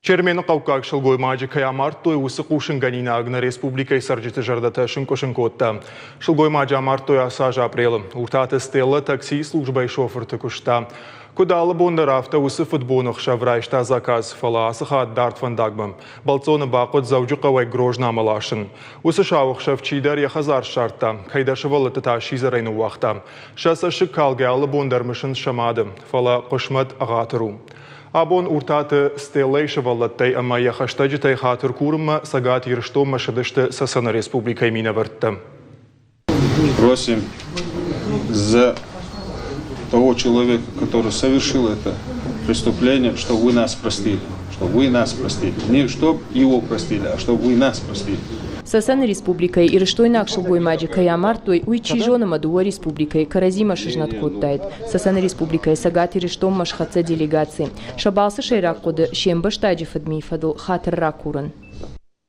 Чермені қауқақ шылгой мажы каямарт той усы қушын ганина агна республикай саржыты жардата шынкошынкотта. Шылгой мажы амарт той асаж апрелы. Уртаты стелла такси службай шофырты күшта. Кудалы бондар автобусы футбонық шаврайшта заказ фала асыға дарт фандагбам. Балцоны бақыт заужы қавай грожна малашын. Усы шауық шавчидар яхазар шартта. Кайдашы валыты таши зарайны уақта. Шасашы калге алы бондар мышын шамады. Фала қошмат ағатыру. Абон уртаты стеллейші валаттай ама яхаштаджитай хатыр курма сагат ерштом машадышты сасана республикой мина вартта. Просим за того человека, который совершил это преступление, чтобы вы нас простили. Чтобы вы нас простили. Не чтобы его простили, а чтобы вы нас простили. Сасана республикой и рештойнак шылгой маджи каямартой уйчижона мадуа республикой каразима шижнат коттайт. Сасана республикой сагати рештом машхатса делегации. Шабалсы шейрак коды шембаш таджи фадми фадл хатр ракуран.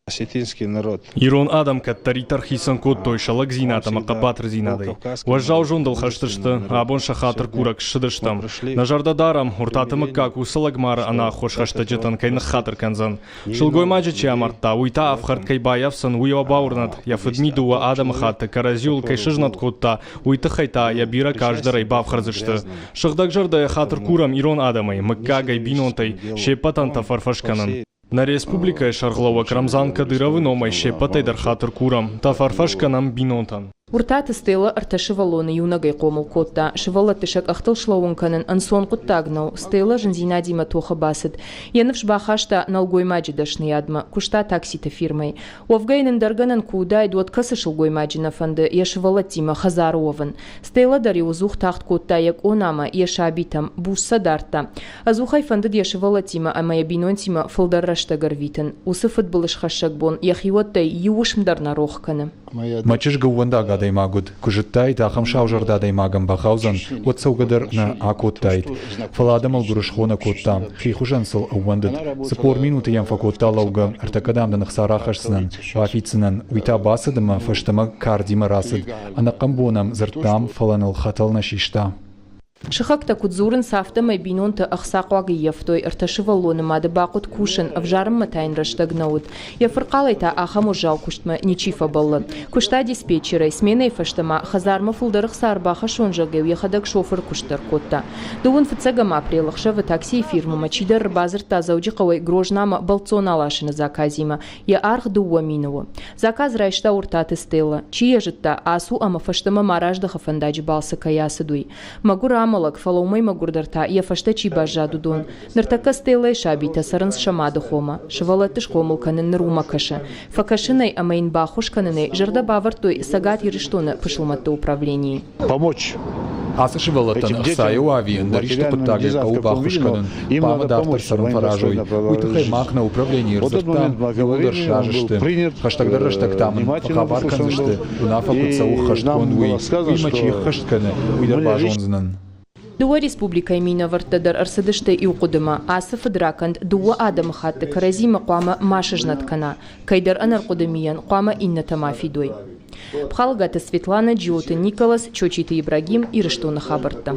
Осетинский народ. Ирон Адам каттаритар хисан коттой шалак зината макабатр зинадай. Важжау жондал хаштышты, абон шахатр курак шыдыштам. Нажарда дарам, уртатымы как усалагмар ана хош хаштаджетан кайны хатр канзан. Шылгой маджи чамарта, уйта авхарт кайбаявсан уйва баурнат, я фадмидуа Адам хатты каразюл кай шыжнат котта, уйта хайта, я бира каждый бавхарзышты. Шахдак жарда хатр курам Ирон Адамай, мыкка гайбинонтай, шепатанта фарфашканан. На республика Шарглова Крамзан Кадыровы номай шепатай дархатыр курам, та фарфашканам бинонтан. Уртаты стела арташивалоны юнагай комыл котта. Шивала тышак ахтыл шлоунканын ансон куттагнау. Стела жынзина дима тоха басыд. Янывш бахашта налгой маджи дашны ядма. Кушта таксита фирмай. Овгайнын дарганын кудай дуат касы шылгой маджина фанды. Яшивала тима хазаровын. Стела дари узух тахт котта як онама яша абитам бусса дарта. Азухай фанды яшивала тима амая бинон тима фылдаррашта гарвитын. Усы футболыш хашак бон яхиоттай юушмдар нарохканы. Мачиш гуванда гадай магуд, кужиттай дахам шаужардадай магам бахаузан, от саугадар на акоттайт. Фаладам алгурушхона коттам, хихужансыл ауандад, сапор минуты ямфа котта лауга, артакадамдан хсарахашсынан, вафицынан, уйта басадама фаштама кардима расад, анакамбонам зартам фаланал хатал нашишта. Шахакта кудзурын сафта майбинонта ахсақваги ефтой арташивалоны мады бақут кушын авжарым матайн раштагнаут. Ефырқалайта ахаму жау куштма ничифа баллы. Кушта диспетчерай сменай фаштама хазарма фулдарық сарбаха шонжагев ехадак шофер куштар котта. Дуын фыцагама апрелықша в такси фирму мачидар базырта заудиқавай грожнама балцон алашыны заказима. Я арх дуа минуа. Заказ райшта уртаты стела. Чия житта асу ама фаштама мараждаха фандаджи балса каясадуй. Магура Малак фаломай магурдарта я фаштачи бажаду дон. Нартака стела шабита саранс шамада хома. Швалатыш комулканын рума каша. Факашинай амайн бахушканын жарда бавартой сагат ериштона пышлматта управлении. Помочь. Асы шывалаттан ахсайу авиен, даришты пыттаге кау бахушканын, пама дафтар сарын фаражой. Уйтыхай мак на управлении рзыртам, вилудар шажышты. Хаштагдар раштактамын, фахабар канзышты, унафа кутсаух хашткон уй, уймачи хаштканы, уйдар бажонзынан. Дуа республика имина вартадар арсадышта и укудыма, асы фадраканд дуа адам хатты каразима қуама машыжнаткана, кайдар анаркудымиян қуама инната мафидой. Пхалгата Светлана, Джиота Николас, Чочита Ибрагим и Рештона Хабарта.